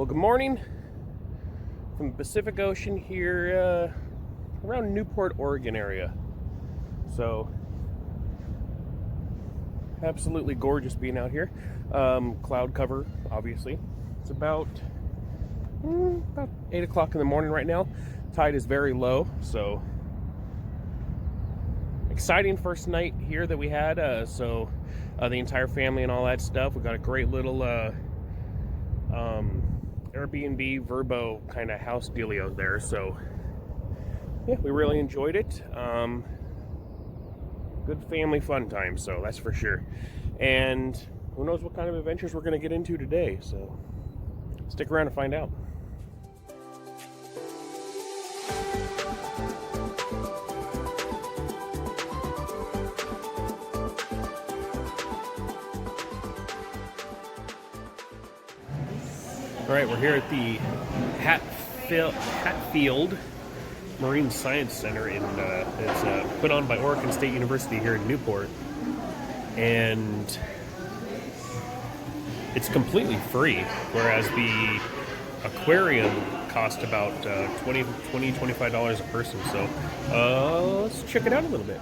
Well, good morning from the Pacific Ocean here around Newport, Oregon area. So, absolutely gorgeous being out here. Cloud cover, obviously. It's about 8 o'clock in the morning right now. Tide is very low, so exciting first night here that we had. The entire family and all that stuff. We got a great little Airbnb Verbo kind of house dealio there, so yeah, we really enjoyed it. Good family fun time, so that's for sure. And who knows what kind of adventures we're going to get into today, so stick around to find out. All right, we're here at the Hatfield Marine Science Center, and it's put on by Oregon State University here in Newport, and it's completely free, whereas the aquarium cost about $25 a person. So let's check it out a little bit.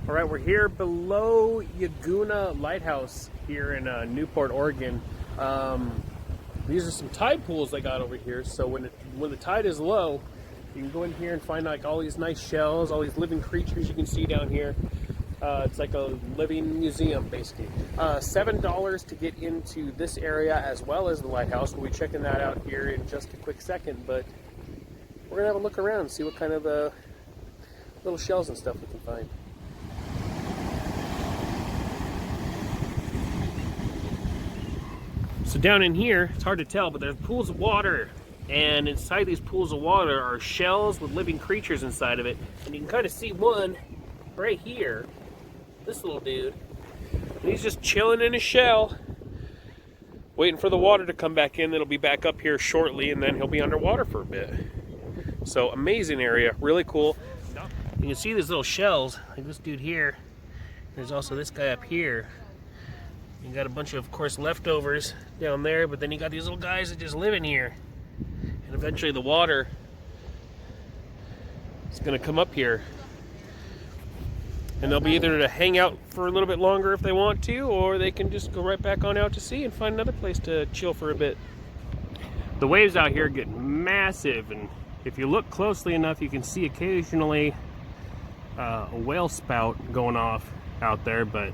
All right, we're here below Yaguina Lighthouse here in Newport, Oregon. These are some tide pools they got over here. So when the tide is low, you can go in here and find like all these nice shells, all these living creatures you can see down here. It's like a living museum, basically. $7 to get into this area as well as the lighthouse. We'll be checking that out here in just a quick second, but we're gonna have a look around and see what kind of little shells and stuff we can find. So down in here, it's hard to tell, but there's pools of water, and inside these pools of water are shells with living creatures inside of it. And you can kind of see one right here, this little dude. And he's just chilling in his shell, waiting for the water to come back in. It'll be back up here shortly, and then he'll be underwater for a bit. So amazing area, really cool. You can see these little shells, like this dude here. There's also this guy up here. You got a bunch of course, leftovers down there, but then you got these little guys that just live in here. And eventually the water is going to come up here. And they'll be either to hang out for a little bit longer if they want to, or they can just go right back on out to sea and find another place to chill for a bit. The waves out here get massive, and if you look closely enough, you can see occasionally a whale spout going off out there, but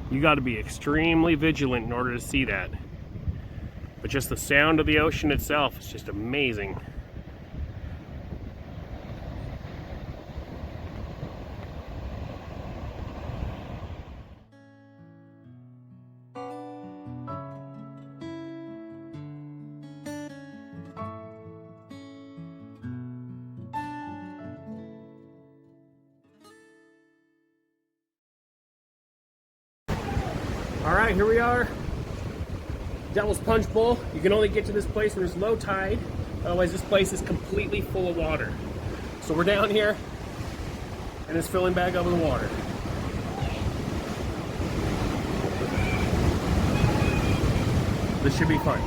you got to be extremely vigilant in order to see that. But just the sound of the ocean itself is just amazing. All right, here we are. Devil's Punchbowl. You can only get to this place when there's low tide. Otherwise, this place is completely full of water. So we're down here, and it's filling back up with water. This should be fun.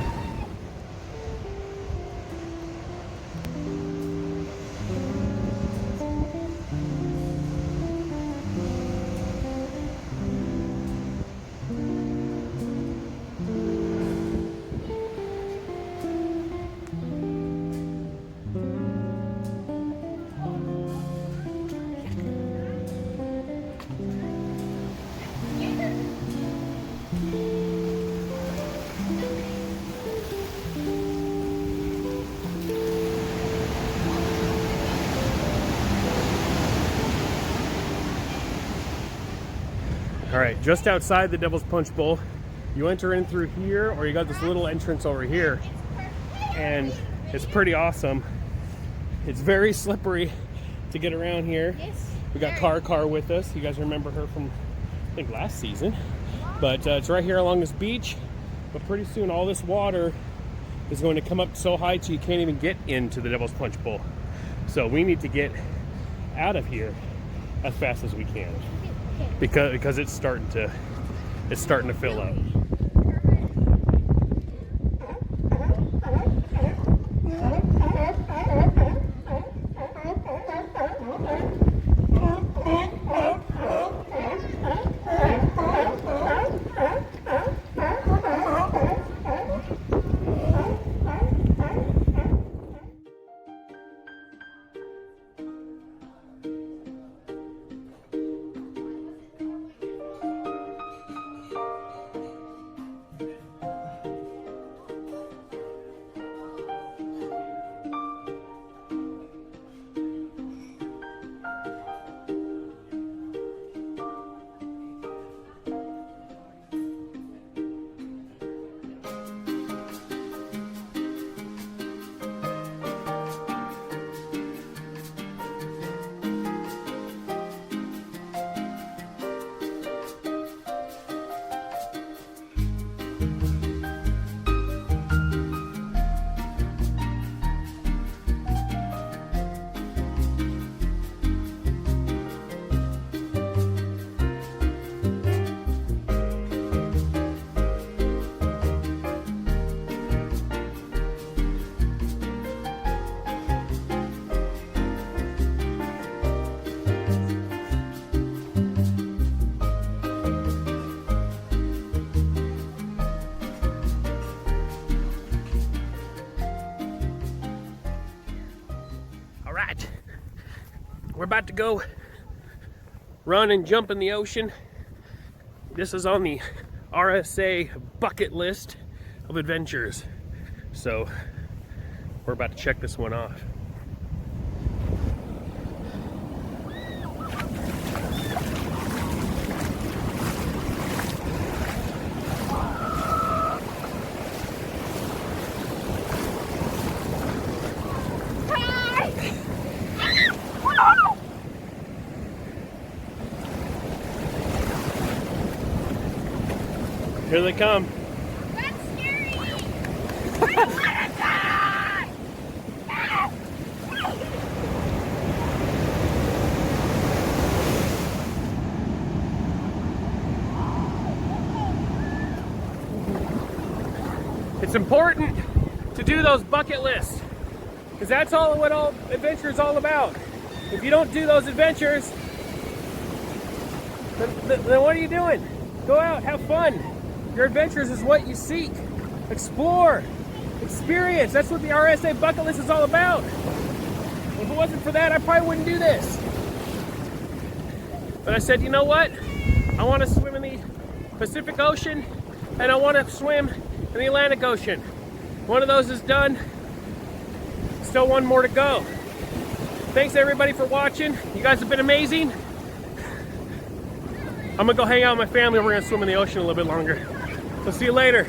right, just outside the Devil's Punch Bowl. You enter in through here, or you got this little entrance over here, and it's pretty awesome. It's very slippery to get around here. We got Car with us. You guys remember her from, I think, last season. But it's right here along this beach. But pretty soon all this water is going to come up so high so you can't even get into the Devil's Punch Bowl. So we need to get out of here as fast as we can because it's starting to fill up. We're about to go run and jump in the ocean. This is on the RSA Bucket List of adventures. So we're about to check this one off. Here they come. That's scary. I wanna die. It's important to do those bucket lists, because that's what all adventure is all about. If you don't do those adventures, then what are you doing? Go out, have fun. Your adventures is what you seek. Explore, experience. That's what the RSA Bucket List is all about. If it wasn't for that, I probably wouldn't do this. But I said, you know what? I want to swim in the Pacific Ocean, and I want to swim in the Atlantic Ocean. One of those is done. Still one more to go. Thanks everybody for watching. You guys have been amazing. I'm gonna go hang out with my family. We're gonna swim in the ocean a little bit longer. So see you later.